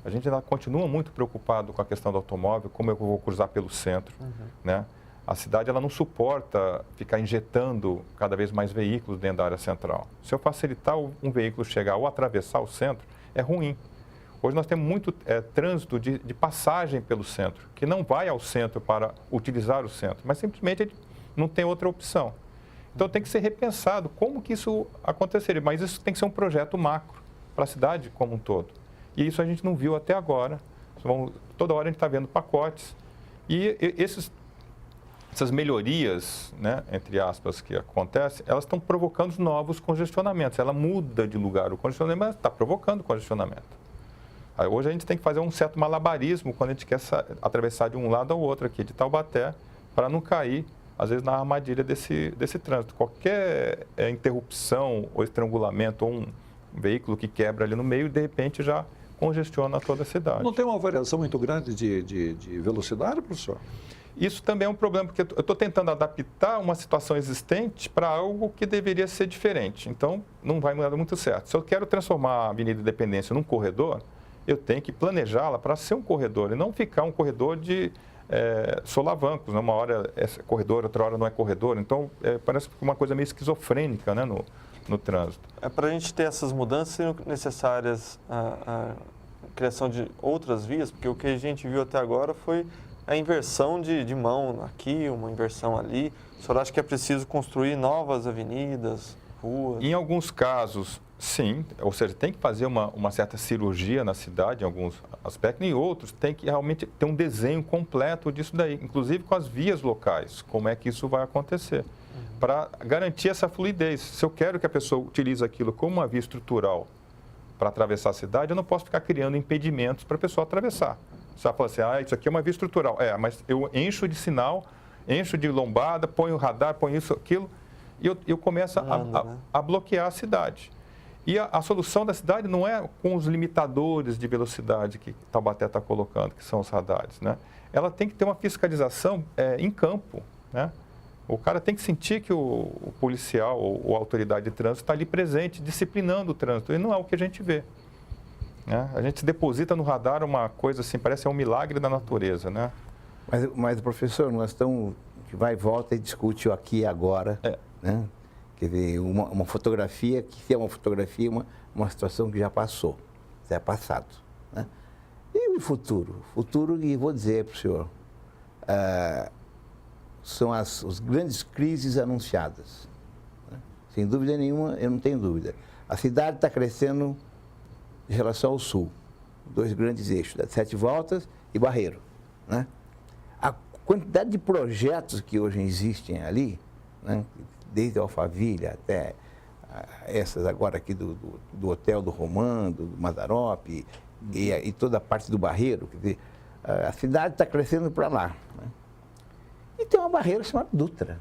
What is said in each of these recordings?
A gente ainda continua muito preocupado com a questão do automóvel, como eu vou cruzar pelo centro, né? A cidade ela não suporta ficar injetando cada vez mais veículos dentro da área central. Se eu facilitar um veículo chegar ou atravessar o centro, é ruim. Hoje nós temos muito trânsito de passagem pelo centro, que não vai ao centro para utilizar o centro, mas simplesmente ele não tem outra opção. Então tem que ser repensado como que isso aconteceria, mas isso tem que ser um projeto macro para a cidade como um todo. E isso a gente não viu até agora. Toda hora a gente está vendo pacotes e essas melhorias, né, entre aspas, que acontecem, elas estão provocando novos congestionamentos. Ela muda de lugar o congestionamento, mas está provocando congestionamento. Hoje a gente tem que fazer um certo malabarismo quando a gente quer atravessar de um lado ao outro aqui de Taubaté, para não cair, às vezes, na armadilha desse trânsito. Qualquer interrupção ou estrangulamento ou um veículo que quebra ali no meio, de repente já congestiona toda a cidade. Não tem uma variação muito grande de velocidade, professor? Isso também é um problema, porque eu estou tentando adaptar uma situação existente para algo que deveria ser diferente. Então, não vai mudar muito certo. Se eu quero transformar a Avenida Independência num corredor, eu tenho que planejá-la para ser um corredor e não ficar um corredor de solavancos. Né? Uma hora é corredor, outra hora não é corredor. Então, parece uma coisa meio esquizofrênica, né, no trânsito. Para a gente ter essas mudanças, seriam necessárias a criação de outras vias, porque o que a gente viu até agora foi a inversão de mão aqui, uma inversão ali. O senhor acha que é preciso construir novas avenidas, ruas? Em alguns casos, sim. Ou seja, tem que fazer uma certa cirurgia na cidade, em alguns aspectos. Em outros, tem que realmente ter um desenho completo disso daí, inclusive com as vias locais, como é que isso vai acontecer, para garantir essa fluidez. Se eu quero que a pessoa utilize aquilo como uma via estrutural para atravessar a cidade, eu não posso ficar criando impedimentos para a pessoa atravessar. Você vai falar assim, isso aqui é uma via estrutural. Mas eu encho de sinal, encho de lombada, ponho radar, ponho isso, aquilo, e eu começo a bloquear a cidade. E a solução da cidade não é com os limitadores de velocidade que Taubaté está colocando, que são os radares, né? Ela tem que ter uma fiscalização em campo, né? O cara tem que sentir que o policial ou a autoridade de trânsito está ali presente, disciplinando o trânsito, e não é o que a gente vê. Né? A gente deposita no radar uma coisa assim, parece um milagre da natureza, né? Mas professor, nós estamos, que vai e volta e discute o aqui e agora, né? Quer dizer, uma fotografia, que se é uma fotografia, uma situação que já passou, já é passado, né? E o futuro? O futuro, e vou dizer para o senhor, são as grandes crises anunciadas, né? Sem dúvida nenhuma, eu não tenho dúvida. A cidade está crescendo em relação ao sul, dois grandes eixos, Sete Voltas e Barreiro, né? A quantidade de projetos que hoje existem ali, né? Desde Alphaville até essas agora aqui do Hotel do Romã, do Mazzaropi e toda a parte do Barreiro, quer dizer, a cidade está crescendo para lá, né? E tem uma barreira chamada Dutra.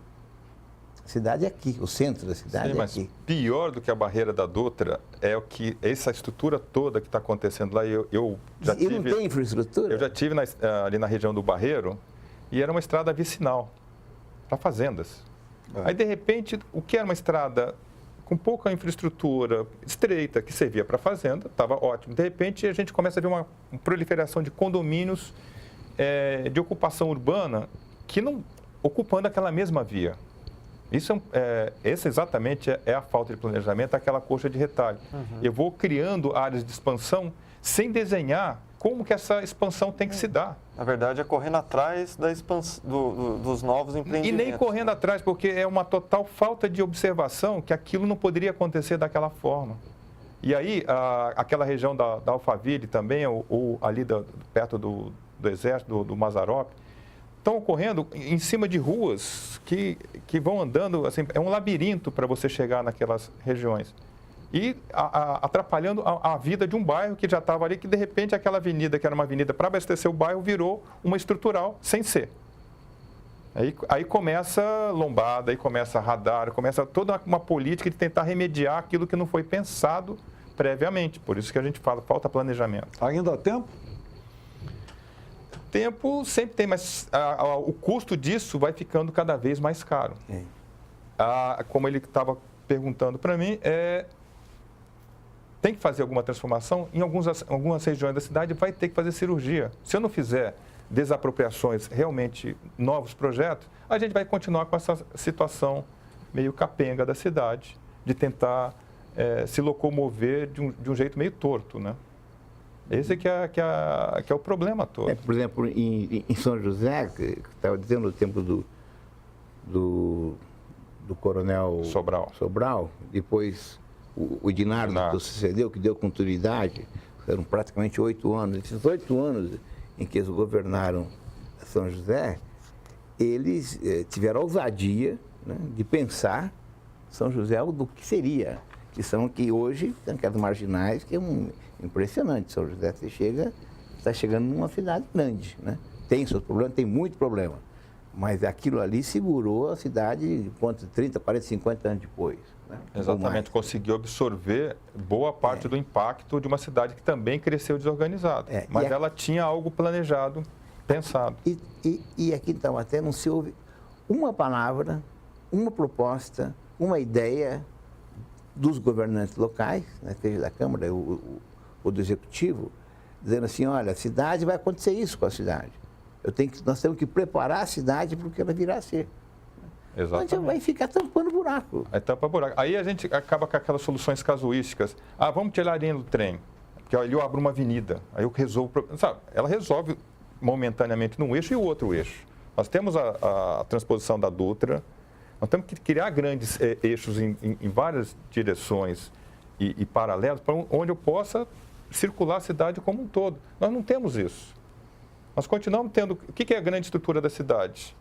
A cidade é aqui, o centro da cidade é aqui. Mas pior do que a barreira da Dutra é o que essa estrutura toda que está acontecendo lá. Eu já tive, não tem infraestrutura? Eu já tive ali na região do Barreiro e era uma estrada vicinal para fazendas. Aí, de repente, o que era uma estrada com pouca infraestrutura, estreita, que servia para fazenda, estava ótimo. De repente, a gente começa a ver uma proliferação de condomínios de ocupação urbana que não ocupando aquela mesma via. Essa exatamente é a falta de planejamento, aquela coxa de retalho. Eu vou criando áreas de expansão sem desenhar como que essa expansão tem que se dar. Na verdade, é correndo atrás da dos novos empreendimentos. E nem correndo atrás, porque é uma total falta de observação que aquilo não poderia acontecer daquela forma. E aí, aquela região da Alphaville também, ou ali perto do Exército, do Mazzaropi, estão ocorrendo em cima de ruas que vão andando, assim, é um labirinto para você chegar naquelas regiões. E atrapalhando a vida de um bairro que já estava ali, que de repente aquela avenida, que era uma avenida para abastecer o bairro, virou uma estrutural sem ser. Aí começa lombada, aí começa radar, começa toda uma política de tentar remediar aquilo que não foi pensado previamente. Por isso que a gente fala, falta planejamento. Ainda há tempo? Tempo sempre tem, mas o custo disso vai ficando cada vez mais caro. Como ele estava perguntando para mim, tem que fazer alguma transformação, em algumas regiões da cidade vai ter que fazer cirurgia. Se eu não fizer desapropriações, realmente novos projetos, a gente vai continuar com essa situação meio capenga da cidade, de tentar se locomover de um jeito meio torto, né? Esse que é o problema todo. Por exemplo, em São José, que estava dizendo no tempo do coronel Sobral, depois o Dinardo sucedeu, que deu continuidade, foram praticamente 8 anos. Esses 8 anos em que eles governaram São José, eles tiveram a ousadia, né, de pensar São José do que seria, que hoje tem aquelas marginais, que é impressionante. São José está chegando numa cidade grande, né? Tem seus problemas, tem muito problema, mas aquilo ali segurou a cidade, 30, 40, 50 anos depois. Né? Exatamente, conseguiu absorver boa parte do impacto de uma cidade que também cresceu desorganizada, mas ela tinha algo planejado, pensado. E aqui em Taubaté não se ouve uma palavra, uma proposta, uma ideia dos governantes locais, né, seja da Câmara ou do Executivo, dizendo assim, olha, a cidade, vai acontecer isso com a cidade. Nós temos que preparar a cidade para o que ela virá a ser. Exatamente. A gente vai ficar tampando buraco. Aí tampa buraco. Aí a gente acaba com aquelas soluções casuísticas. Vamos tirar a linha do trem, porque aí eu abro uma avenida, aí eu resolvo... Sabe, ela resolve momentaneamente num eixo e o outro eixo. Nós temos a transposição da Dutra, nós temos que criar grandes eixos em várias direções e paralelos, para onde eu possa circular a cidade como um todo. Nós não temos isso. Nós continuamos tendo... O que é a grande estrutura da cidade?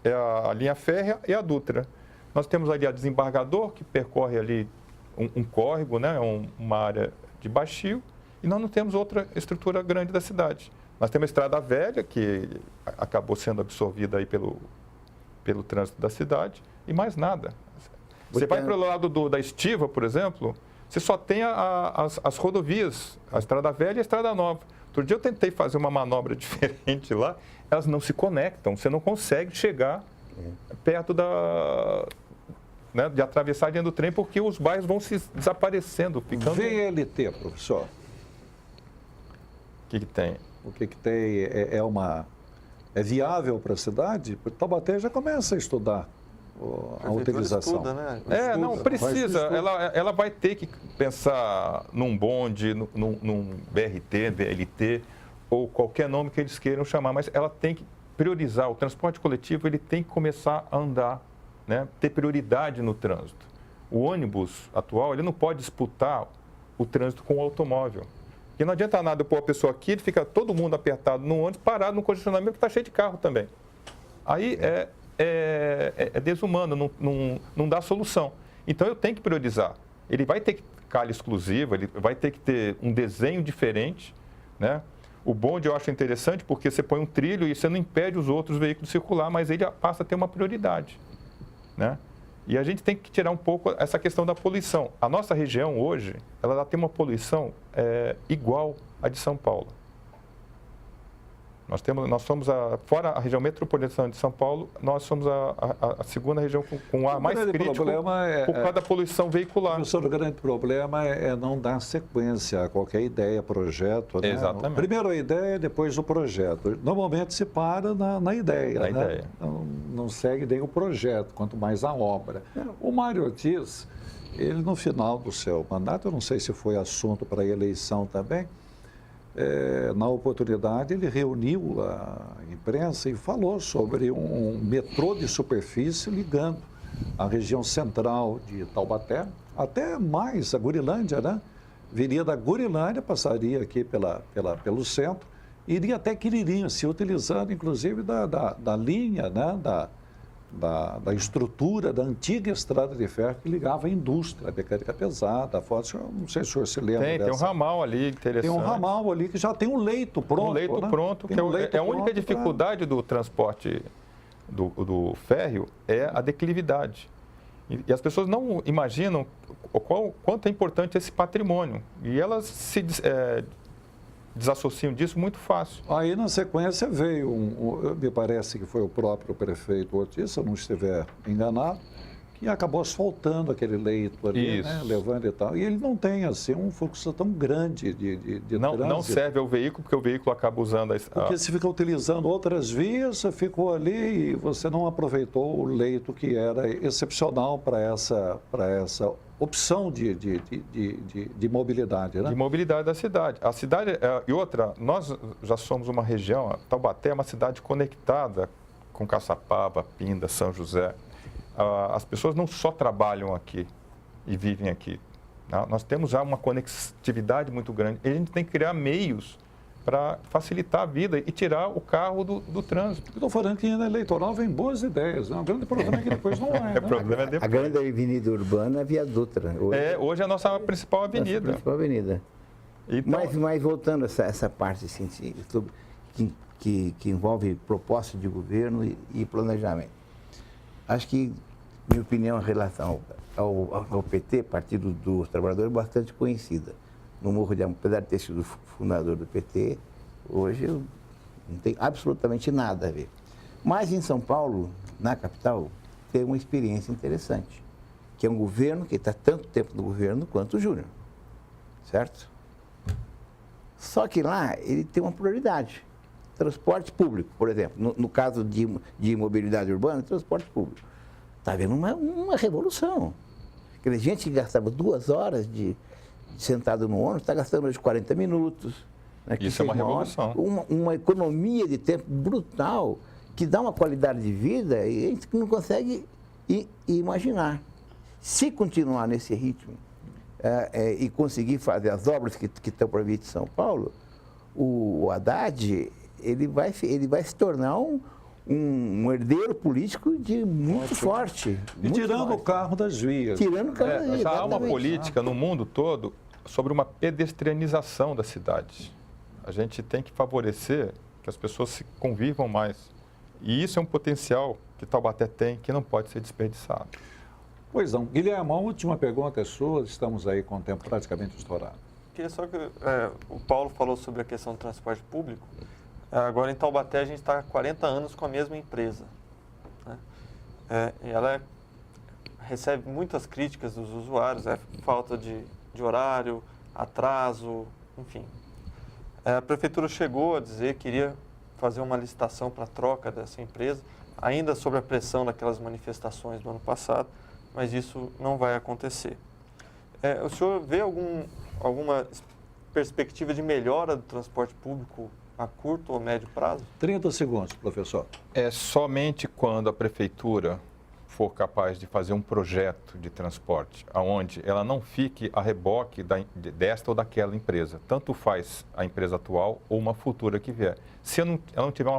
É a linha férrea e a Dutra. Nós temos ali a Desembargador, que percorre ali um córrego, né? Uma área de baixio, e nós não temos outra estrutura grande da cidade. Nós temos a Estrada Velha, que acabou sendo absorvida aí pelo trânsito da cidade, e mais nada. Você vai para o lado da Estiva, por exemplo, você só tem as rodovias, a Estrada Velha e a Estrada Nova. Outro dia eu tentei fazer uma manobra diferente lá, elas não se conectam, você não consegue chegar perto de atravessar a linha do trem, porque os bairros vão se desaparecendo, ficando... VLT, professor. O que tem? O que tem é viável para a cidade? Taubaté já começa a estudar a utilização. Estuda, né? Não precisa. Ela vai ter que pensar num bonde, num BRT, VLT, ou qualquer nome que eles queiram chamar, mas ela tem que priorizar. O transporte coletivo, ele tem que começar a andar, né? Ter prioridade no trânsito. O ônibus atual, ele não pode disputar o trânsito com o automóvel. Porque não adianta nada eu pôr a pessoa aqui, ele fica todo mundo apertado no ônibus, parado no congestionamento, que está cheio de carro também. Aí é desumano, não dá solução. Então eu tenho que priorizar. Ele vai ter que calha exclusiva, ele vai ter que ter um desenho diferente, né? O bonde eu acho interessante porque você põe um trilho e você não impede os outros veículos de circular, mas ele passa a ter uma prioridade, né? E a gente tem que tirar um pouco essa questão da poluição. A nossa região hoje, ela tem uma poluição igual à de São Paulo. Nós somos, fora a região metropolitana de São Paulo, nós somos a segunda região com o ar mais crítico por causa da poluição veicular. Professor, o grande problema é não dar sequência a qualquer ideia, projeto. Né? Exatamente. Primeiro a ideia, depois o projeto. Normalmente se para na ideia. Na ideia. Não segue nem o projeto, quanto mais a obra. O Mário Ortiz, ele no final do seu mandato, eu não sei se foi assunto para a eleição também, na oportunidade, ele reuniu a imprensa e falou sobre um metrô de superfície ligando a região central de Taubaté, até mais a Gurilândia, né? Viria da Gurilândia, passaria aqui pelo centro, iria até Quiririnho, se utilizando inclusive da linha, né? Da estrutura da antiga estrada de ferro que ligava a indústria, a mecânica pesada, a foto, não sei se o senhor se lembra Tem um ramal ali interessante. Tem um ramal ali que já tem um leito pronto. Um leito pronto, que é a única dificuldade do transporte do férreo é a declividade. E as pessoas não imaginam quanto é importante esse patrimônio. E elas se desassociam disso muito fácil. Aí, na sequência, veio, me parece que foi o próprio prefeito Ortiz, se eu não estiver enganado, que acabou asfaltando aquele leito ali, Isso. né, levando e tal. E ele não tem, assim, um fluxo tão grande de Não trânsito. serve ao veículo, porque o veículo acaba usando Porque se fica utilizando outras vias, você ficou ali e você não aproveitou o leito que era excepcional para essa opção de mobilidade, né? de mobilidade da cidade. A cidade, e outra, nós já somos uma região, Taubaté é uma cidade conectada com Caçapava, Pinda, São José. As pessoas não só trabalham aqui e vivem aqui. Nós temos já uma conectividade muito grande. E a gente tem que criar meios para facilitar a vida e tirar o carro do trânsito. Estou falando que na eleitoral vem boas ideias, né? O grande problema é que depois não é, né? O problema é depois. A grande avenida urbana é a Via Dutra. Hoje é a nossa principal avenida. Nossa principal avenida. Então, Mas voltando a essa parte assim, que envolve proposta de governo e planejamento. Acho que, minha opinião em relação ao PT, Partido dos Trabalhadores, é bastante conhecida. No Morro de Amorim, apesar de ter sido fundador do PT, hoje eu não tenho absolutamente nada a ver. Mas em São Paulo, na capital, tem uma experiência interessante, que é um governo que está tanto tempo no governo quanto o Júnior, certo? Só que lá ele tem uma prioridade. Transporte público, por exemplo, no caso de mobilidade urbana, transporte público. Está havendo uma revolução. Quer dizer, gente que gastava 2 horas sentado no ônibus, está gastando hoje 40 minutos. Né, isso é uma revolução. Uma economia de tempo brutal, que dá uma qualidade de vida e a gente não consegue imaginar. Se continuar nesse ritmo e conseguir fazer as obras que estão para vir de São Paulo, o Haddad ele vai se tornar um herdeiro político muito forte. E tirando o carro das vias. Tirando o carro das vias. Já há uma exatamente. política no mundo todo sobre uma pedestrianização da cidade. A gente tem que favorecer que as pessoas se convivam mais. E isso é um potencial que Taubaté tem, que não pode ser desperdiçado. Pois não. Guilherme, a última pergunta é sua, estamos aí com o tempo praticamente estourado. Queria só que o Paulo falou sobre a questão do transporte público. Agora, em Taubaté, a gente está há 40 anos com a mesma empresa. Né? E ela recebe muitas críticas dos usuários, falta de horário, atraso, enfim. A prefeitura chegou a dizer que iria fazer uma licitação para a troca dessa empresa, ainda sob a pressão daquelas manifestações do ano passado, mas isso não vai acontecer. O senhor vê alguma perspectiva de melhora do transporte público a curto ou médio prazo? 30 segundos, professor. É somente quando a prefeitura for capaz de fazer um projeto de transporte, onde ela não fique a reboque desta ou daquela empresa. Tanto faz a empresa atual ou uma futura que vier. Se ela não tiver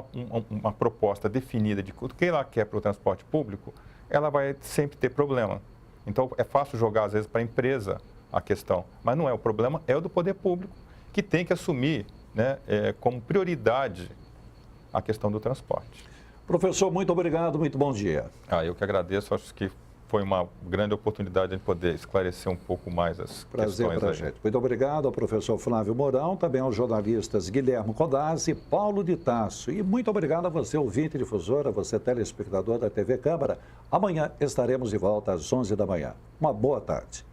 uma proposta definida de o que ela quer para o transporte público, ela vai sempre ter problema. Então, é fácil jogar, às vezes, para a empresa a questão. Mas não é o problema, é o do poder público, que tem que assumir, né, como prioridade a questão do transporte. Professor, muito obrigado, muito bom dia. Eu que agradeço, acho que foi uma grande oportunidade de poder esclarecer um pouco mais as Prazer questões para a aí. gente. Muito obrigado ao professor Flávio Mourão, também aos jornalistas Guilherme Codazzi e Paulo de Tasso. E muito obrigado a você, ouvinte e difusora, você telespectador da TV Câmara. Amanhã estaremos de volta às 11 da manhã. Uma boa tarde.